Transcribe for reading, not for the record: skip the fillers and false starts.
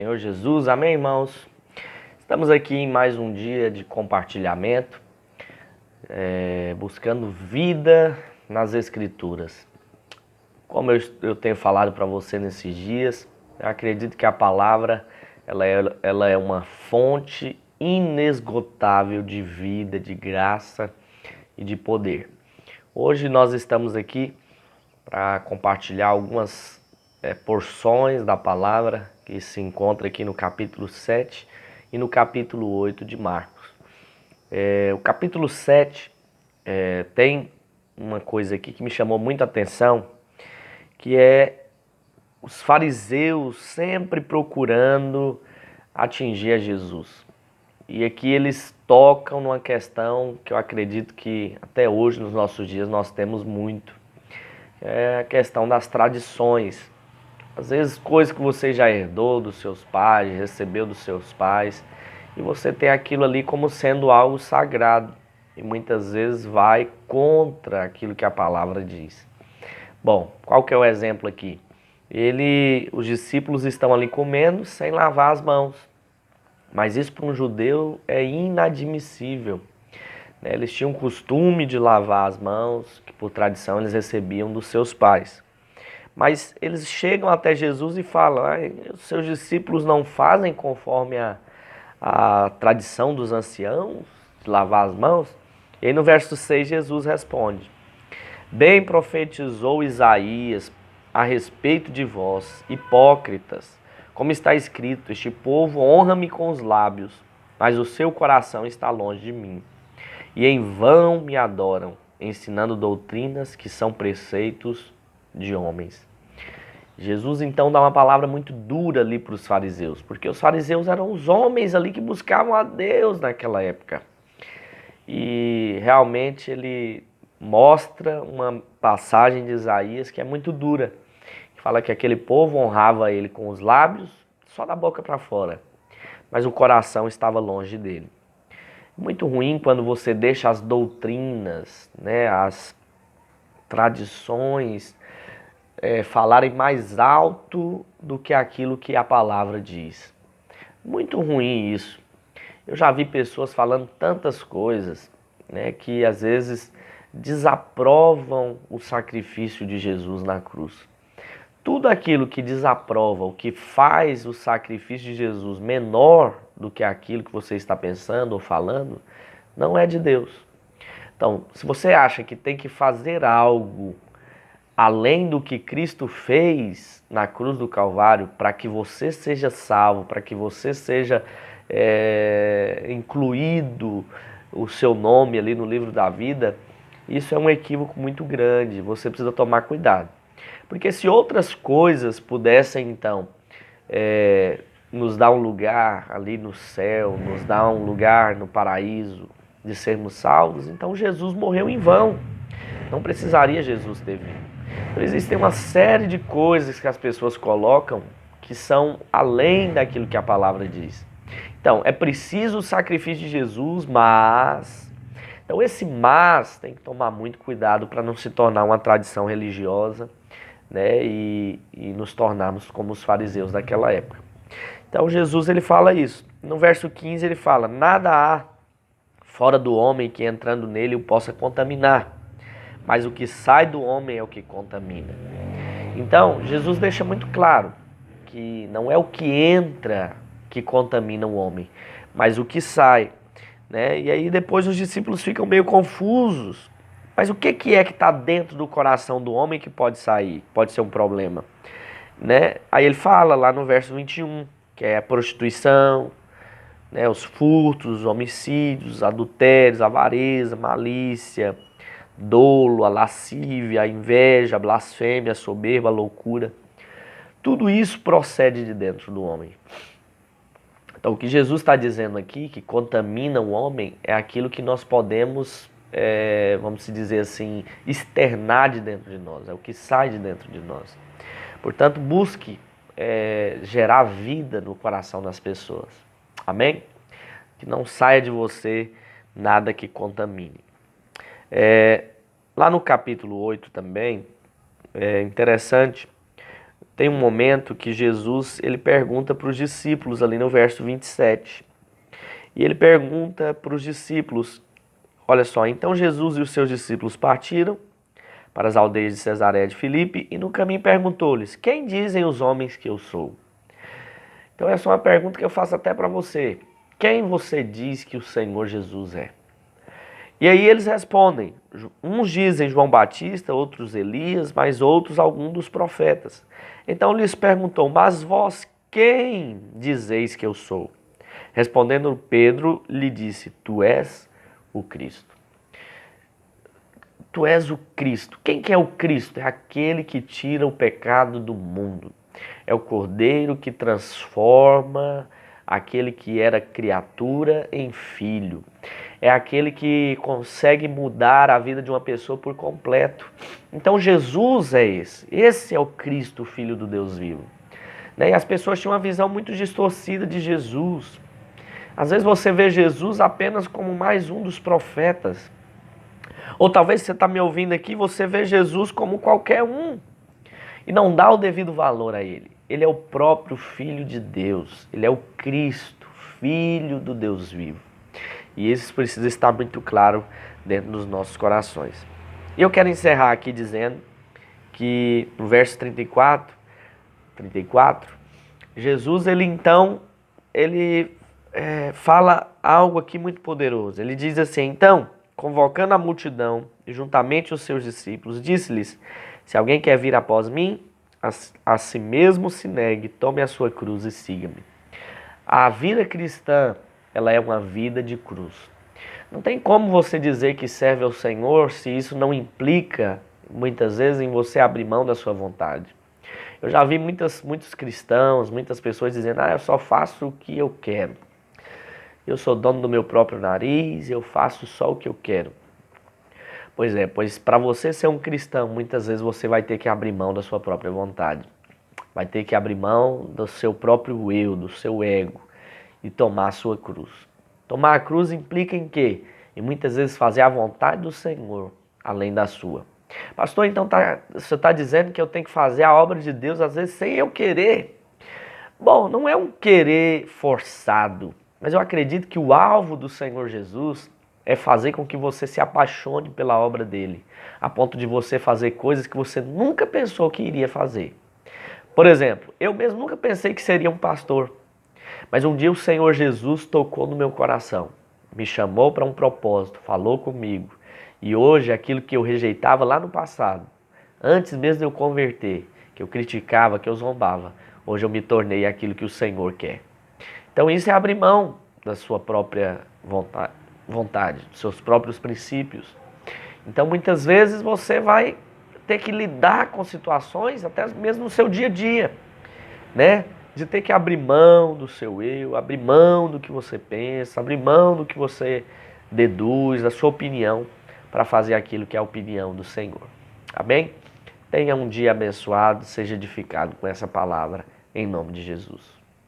Senhor Jesus, amém, irmãos? Estamos aqui em mais um dia de compartilhamento, buscando vida nas Escrituras. Como eu tenho falado para você nesses dias, eu acredito que a palavra ela é uma fonte inesgotável de vida, de graça e de poder. Hoje nós estamos aqui para compartilhar algumas porções da palavra que se encontra aqui no capítulo 7 e no capítulo 8 de Marcos. O capítulo 7 tem uma coisa aqui que me chamou muita atenção, que é os fariseus sempre procurando atingir a Jesus. E aqui eles tocam numa questão que eu acredito que até hoje, nos nossos dias, nós temos muito. É a questão das tradições. Às vezes coisas que você já herdou dos seus pais, recebeu dos seus pais, e você tem aquilo ali como sendo algo sagrado. E muitas vezes vai contra aquilo que a palavra diz. Bom, qual que é o exemplo aqui? Os discípulos estão ali comendo sem lavar as mãos. Mas isso para um judeu é inadmissível. Eles tinham o costume de lavar as mãos, que por tradição eles recebiam dos seus pais. Mas eles chegam até Jesus e falam: os seus discípulos não fazem conforme a tradição dos anciãos, de lavar as mãos? E aí no verso 6 Jesus responde: Bem profetizou Isaías a respeito de vós, hipócritas, como está escrito: Este povo honra-me com os lábios, mas o seu coração está longe de mim. E em vão me adoram, ensinando doutrinas que são preceitos de homens. Jesus então dá uma palavra muito dura ali para os fariseus, porque os fariseus eram os homens ali que buscavam a Deus naquela época. E realmente ele mostra uma passagem de Isaías que é muito dura, que fala que aquele povo honrava ele com os lábios, só da boca para fora, mas o coração estava longe dele. Muito ruim quando você deixa as doutrinas, as tradições falarem mais alto do que aquilo que a palavra diz. Muito ruim isso. Eu já vi pessoas falando tantas coisas, que às vezes desaprovam o sacrifício de Jesus na cruz. Tudo aquilo que desaprova, o que faz o sacrifício de Jesus menor do que aquilo que você está pensando ou falando, não é de Deus. Então, se você acha que tem que fazer algo além do que Cristo fez na cruz do Calvário para que você seja salvo, para que você seja incluído o seu nome ali no livro da vida, isso é um equívoco muito grande. Você precisa tomar cuidado. Porque se outras coisas pudessem, então, nos dar um lugar ali no céu, nos dar um lugar no paraíso de sermos salvos, então Jesus morreu em vão. Não precisaria Jesus ter vindo. Então existem uma série de coisas que as pessoas colocam que são além daquilo que a palavra diz. Então, é preciso o sacrifício de Jesus, mas... Então esse mas tem que tomar muito cuidado para não se tornar uma tradição religiosa, e nos tornarmos como os fariseus daquela época. Então Jesus ele fala isso. No verso 15 ele fala: Nada há fora do homem que entrando nele o possa contaminar, mas o que sai do homem é o que contamina. Então, Jesus deixa muito claro que não é o que entra que contamina o homem, mas o que sai. E aí depois os discípulos ficam meio confusos. Mas o que é que está dentro do coração do homem que pode sair? Pode ser um problema. Aí ele fala lá no verso 21, que é a prostituição, os furtos, os homicídios, adultérios, avareza, malícia, dolo, a lascívia, a inveja, a blasfêmia, a soberba, a loucura. Tudo isso procede de dentro do homem. Então o que Jesus está dizendo aqui, que contamina o homem, é aquilo que nós podemos, vamos dizer assim, externar de dentro de nós, é o que sai de dentro de nós. Portanto, busque gerar vida no coração das pessoas. Amém? Que não saia de você nada que contamine. Lá no capítulo 8 também, é interessante, tem um momento que Jesus ele pergunta para os discípulos ali no verso 27. E ele pergunta para os discípulos, olha só, então Jesus e os seus discípulos partiram para as aldeias de Cesareia de Filipe e no caminho perguntou-lhes, quem dizem os homens que eu sou? Então essa é uma pergunta que eu faço até para você. Quem você diz que o Senhor Jesus é? E aí eles respondem, uns dizem João Batista, outros Elias, mas outros algum dos profetas. Então lhes perguntou, mas vós quem dizeis que eu sou? Respondendo Pedro, lhe disse, tu és o Cristo. Tu és o Cristo. Quem que é o Cristo? É aquele que tira o pecado do mundo. É o Cordeiro que transforma aquele que era criatura em filho. É aquele que consegue mudar a vida de uma pessoa por completo. Então Jesus é esse. Esse é o Cristo, o Filho do Deus vivo. E as pessoas tinham uma visão muito distorcida de Jesus. Às vezes você vê Jesus apenas como mais um dos profetas. Ou talvez você está me ouvindo aqui, você vê Jesus como qualquer um. E não dá o devido valor a ele. Ele é o próprio Filho de Deus. Ele é o Cristo, Filho do Deus vivo. E isso precisa estar muito claro dentro dos nossos corações. E eu quero encerrar aqui dizendo que no verso 34, Jesus ele fala algo aqui muito poderoso. Ele diz assim, então, convocando a multidão e juntamente os seus discípulos, disse-lhes, se alguém quer vir após mim, a si mesmo se negue, tome a sua cruz e siga-me. A vida cristã, ela é uma vida de cruz. Não tem como você dizer que serve ao Senhor se isso não implica, muitas vezes, em você abrir mão da sua vontade. Eu já vi muitos cristãos, muitas pessoas dizendo, eu só faço o que eu quero. Eu sou dono do meu próprio nariz, eu faço só o que eu quero. Pois para você ser um cristão, muitas vezes você vai ter que abrir mão da sua própria vontade. Vai ter que abrir mão do seu próprio eu, do seu ego e tomar a sua cruz. Tomar a cruz implica em quê? E muitas vezes fazer a vontade do Senhor, além da sua. Pastor, então você está dizendo que eu tenho que fazer a obra de Deus, às vezes, sem eu querer. Bom, não é um querer forçado, mas eu acredito que o alvo do Senhor Jesus é fazer com que você se apaixone pela obra dele, a ponto de você fazer coisas que você nunca pensou que iria fazer. Por exemplo, eu mesmo nunca pensei que seria um pastor, mas um dia o Senhor Jesus tocou no meu coração, me chamou para um propósito, falou comigo, e hoje aquilo que eu rejeitava lá no passado, antes mesmo de eu converter, que eu criticava, que eu zombava, hoje eu me tornei aquilo que o Senhor quer. Então isso é abrir mão da sua própria vontade, dos seus próprios princípios. Então muitas vezes você vai ter que lidar com situações, até mesmo no seu dia a dia, né? De ter que abrir mão do seu eu, abrir mão do que você pensa, abrir mão do que você deduz, da sua opinião, para fazer aquilo que é a opinião do Senhor. Amém? Tenha um dia abençoado, seja edificado com essa palavra, em nome de Jesus.